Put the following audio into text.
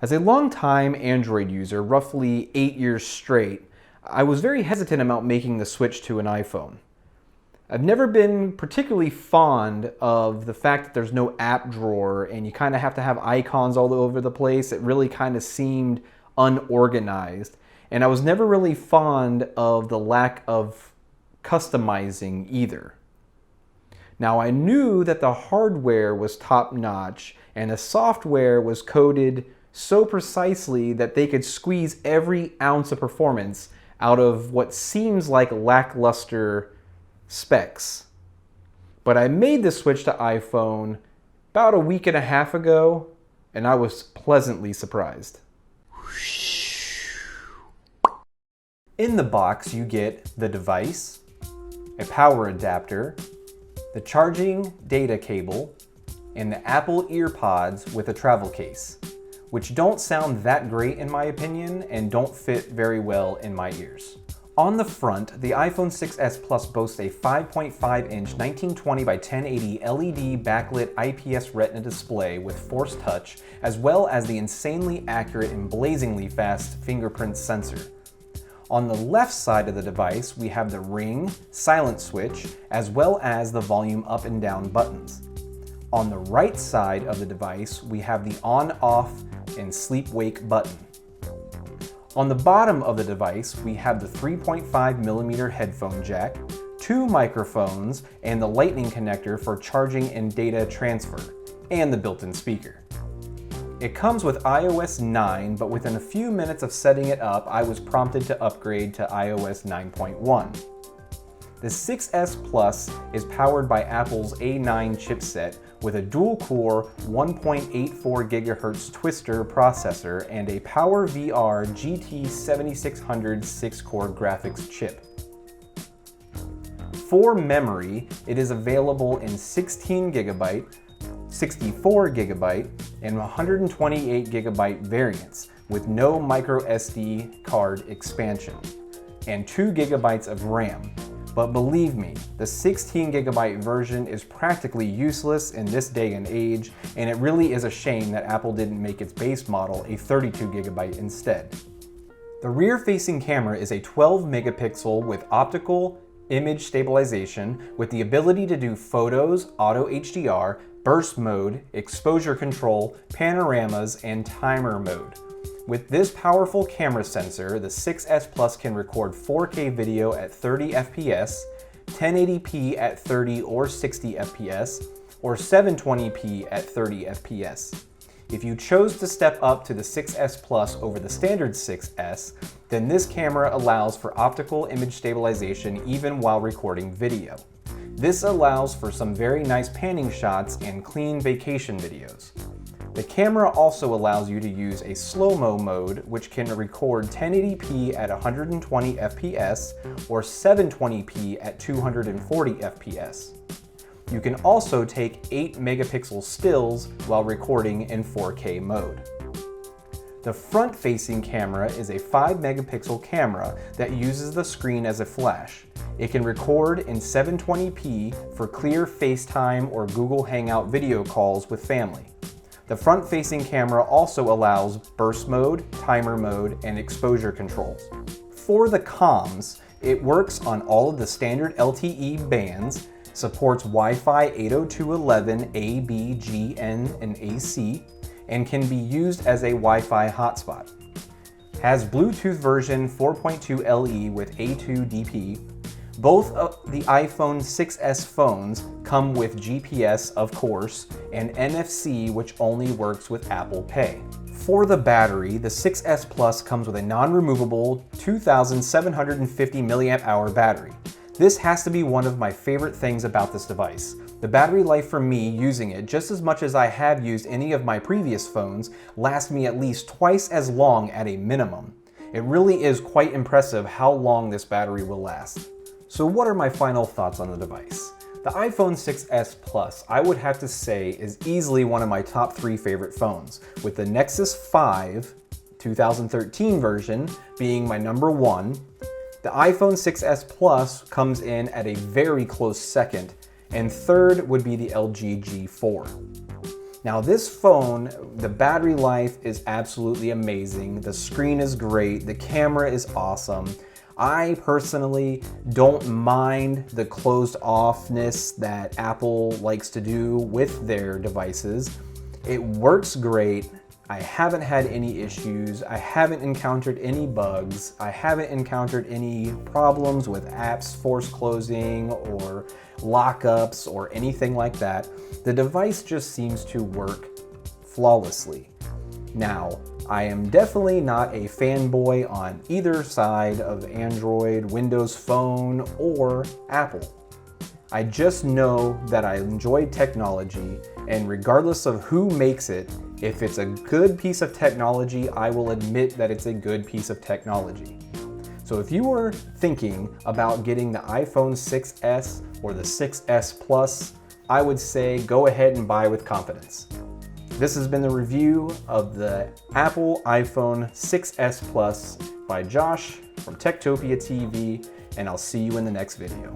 As a long-time Android user, roughly 8 years straight, I was very hesitant about making the switch to an iPhone. I've never been particularly fond of the fact that there's no app drawer and you kind of have to have icons all over the place. It really kind of seemed unorganized. And I was never really fond of the lack of customizing either. Now, I knew that the hardware was top-notch and the software was coded so precisely that they could squeeze every ounce of performance out of what seems like lackluster specs. But I made the switch to iPhone about a week and a half ago, and I was pleasantly surprised. In the box, you get the device, a power adapter, the charging data cable, and the Apple EarPods with a travel case, which don't sound that great in my opinion and don't fit very well in my ears. On the front, the iPhone 6s Plus boasts a 5.5-inch 1920 by 1080 LED backlit IPS Retina display with Force Touch, as well as the insanely accurate and blazingly fast Fingerprint Sensor. On the left side of the device, we have the ring, silent switch, as well as the volume up and down buttons. On the right side of the device, we have the on-off and sleep-wake button. On the bottom of the device, we have the 3.5mm headphone jack, 2 microphones, and the lightning connector for charging and data transfer, and the built-in speaker. It comes with iOS 9, but within a few minutes of setting it up, I was prompted to upgrade to iOS 9.1. The 6s Plus is powered by Apple's A9 chipset with a dual-core 1.84 GHz Twister processor and a PowerVR GT7600 6-core graphics chip. For memory, it is available in 16GB, 64GB, and 128GB variants with no microSD card expansion, and 2GB of RAM. But believe me, the 16GB version is practically useless in this day and age, and it really is a shame that Apple didn't make its base model a 32GB instead. The rear-facing camera is a 12-megapixel with optical image stabilization with the ability to do photos, auto HDR, burst mode, exposure control, panoramas, and timer mode. With this powerful camera sensor, the 6s Plus can record 4K video at 30 FPS, 1080p at 30 or 60 FPS, or 720p at 30 FPS. If you chose to step up to the 6s Plus over the standard 6s, then this camera allows for optical image stabilization even while recording video. This allows for some very nice panning shots and clean vacation videos. The camera also allows you to use a slow-mo mode, which can record 1080p at 120 FPS or 720p at 240 FPS. You can also take 8-megapixel stills while recording in 4K mode. The front-facing camera is a 5-megapixel camera that uses the screen as a flash. It can record in 720p for clear FaceTime or Google Hangout video calls with family. The front-facing camera also allows burst mode, timer mode, and exposure controls. For the comms, it works on all of the standard LTE bands, supports Wi-Fi 802.11 A, B, G, N, and AC, and can be used as a Wi-Fi hotspot. Has Bluetooth version 4.2 LE with A2DP. Both of the iPhone 6s phones come with GPS, of course, and NFC, which only works with Apple Pay. For the battery, the 6s Plus comes with a non-removable 2,750 mAh battery. This has to be one of my favorite things about this device. The battery life for me using it, just as much as I have used any of my previous phones, lasts me at least twice as long at a minimum. It really is quite impressive how long this battery will last. So what are my final thoughts on the device? The iPhone 6s Plus, I would have to say, is easily one of my top 3 favorite phones, with the Nexus 5 2013 version being my number 1. The iPhone 6s Plus comes in at a very close second, and third would be the LG G4. Now this phone, the battery life is absolutely amazing. The screen is great. The camera is awesome. I personally don't mind the closed offness that Apple likes to do with their devices. It works great. I haven't had any issues. I haven't encountered any bugs. I haven't encountered any problems with apps force closing or lockups or anything like that. The device just seems to work flawlessly. Now, I am definitely not a fanboy on either side of Android, Windows Phone, or Apple. I just know that I enjoy technology, and regardless of who makes it, if it's a good piece of technology, I will admit that it's a good piece of technology. So if you were thinking about getting the iPhone 6s or the 6s Plus, I would say go ahead and buy with confidence. This has been the review of the Apple iPhone 6s Plus by Josh from TektopiaTV, and I'll see you in the next video.